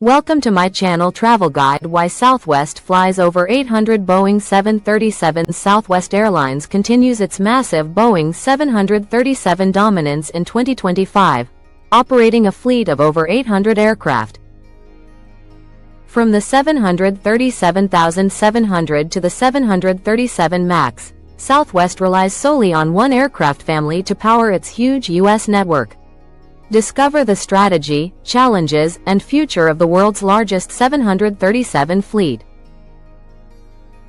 Welcome to my channel Travel Guide. Why Southwest flies over 800 Boeing 737s. Southwest Airlines continues its massive Boeing 737 dominance in 2025, operating a fleet of over 800 aircraft. From the 737,700 to the 737 MAX, Southwest relies solely on one aircraft family to power its huge U.S. network. Discover the strategy, challenges, and future of the world's largest 737 fleet.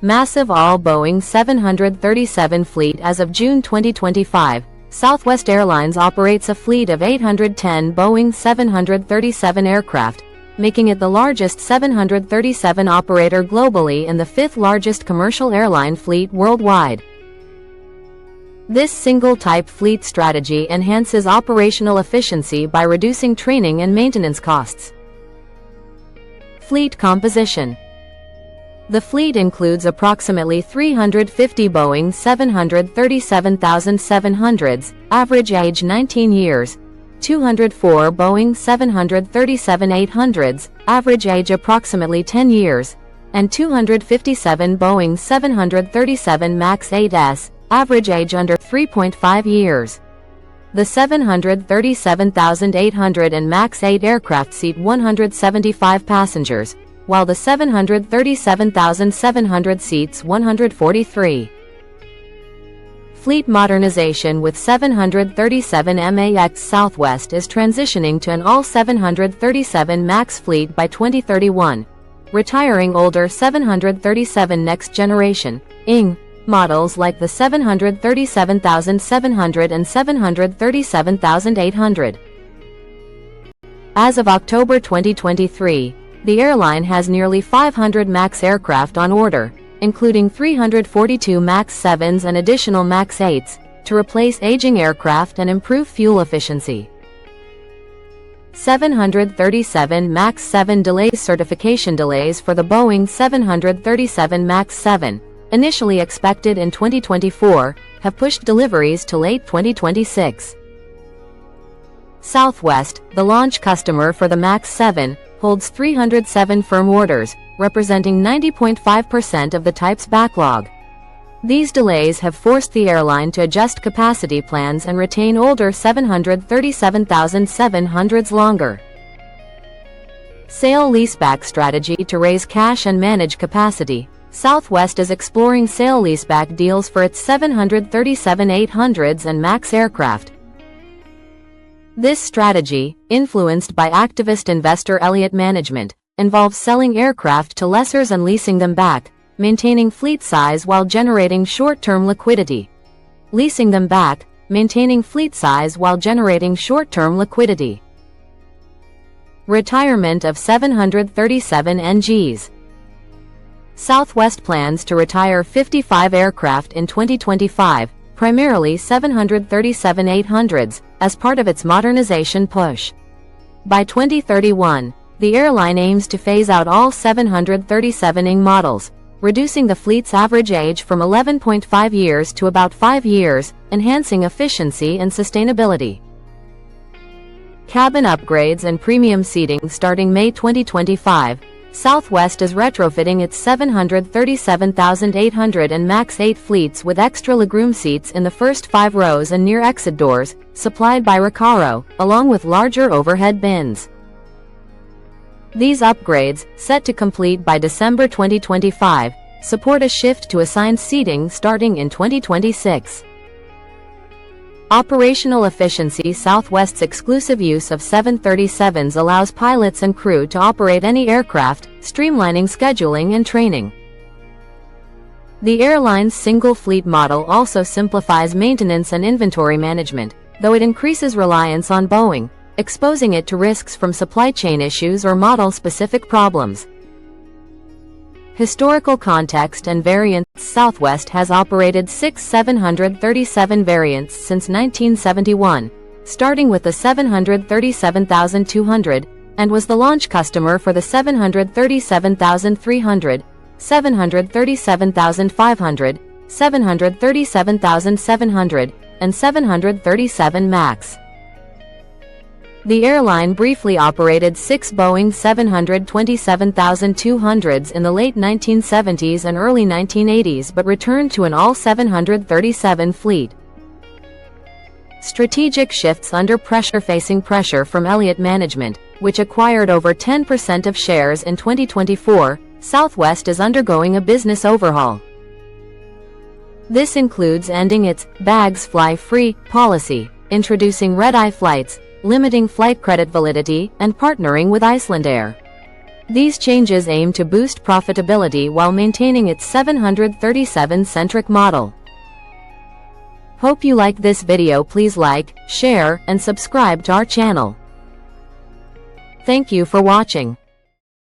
Massive All-Boeing 737 fleet. As of June 2025, Southwest Airlines operates a fleet of 810 Boeing 737 aircraft, making it the largest 737 operator globally and the fifth largest commercial airline fleet worldwide. This single-type fleet strategy enhances operational efficiency by reducing training and maintenance costs. Fleet composition. The fleet includes approximately 350 Boeing 737-700s, average age 19 years, 204 Boeing 737-800s, average age approximately 10 years, and 257 Boeing 737 MAX 8s, average age under 3.5 years. The 737-800 and MAX 8 aircraft seat 175 passengers, while the 737-700 seats 143. Fleet modernization. With 737 MAX, Southwest is transitioning to an all-737 MAX fleet by 2031, retiring older 737 next generation (ING) models like the 737,700 and 737,800. As of October 2023, the airline has nearly 500 MAX aircraft on order, including 342 MAX 7s and additional MAX 8s, to replace aging aircraft and improve fuel efficiency. 737 MAX 7 delays. Certification delays for the Boeing 737 MAX 7, initially expected in 2024, have pushed deliveries to late 2026. Southwest, the launch customer for the MAX 7, holds 307 firm orders, representing 90.5% of the type's backlog. These delays have forced the airline to adjust capacity plans and retain older 737,700s longer. Sale-Leaseback Strategy. To raise cash and manage capacity, Southwest is exploring sale-leaseback deals for its 737-800s and MAX aircraft. This strategy, influenced by activist investor Elliott Management, involves selling aircraft to lessors and leasing them back, maintaining fleet size while generating short-term liquidity. Leasing them back, maintaining fleet size while generating short-term liquidity. Retirement of 737 NGs. Southwest plans to retire 55 aircraft in 2025, primarily 737-800s, as part of its modernization push. By 2031, the airline aims to phase out all 737 ING models, reducing the fleet's average age from 11.5 years to about 5 years, enhancing efficiency and sustainability. Cabin upgrades and premium seating. Starting May 2025, Southwest is retrofitting its 737,800 and MAX 8 fleets with extra legroom seats in the first 5 rows and near exit doors, supplied by Recaro, along with larger overhead bins. These upgrades, set to complete by December 2025, support a shift to assigned seating starting in 2026. Operational efficiency. Southwest's exclusive use of 737s allows pilots and crew to operate any aircraft, streamlining scheduling and training. The airline's single fleet model also simplifies maintenance and inventory management, though it increases reliance on Boeing, exposing it to risks from supply chain issues or model-specific problems. Historical context and variants. Southwest has operated 6 737 variants since 1971, starting with the 737-200, and was the launch customer for the 737-300, 737-500, 737-700, and 737 MAX. The airline briefly operated 6 Boeing 727-200s in the late 1970s and early 1980s but returned to an all-737 fleet. Strategic shifts under pressure. Facing pressure from Elliott management, which acquired over 10% of shares in 2024, Southwest is undergoing a business overhaul. This includes ending its "bags fly free" policy, introducing red-eye flights, limiting flight credit validity, and partnering with Icelandair. These changes aim to boost profitability while maintaining its 737-centric model. Hope you like this video. Please like, share, and subscribe to our channel. Thank you for watching.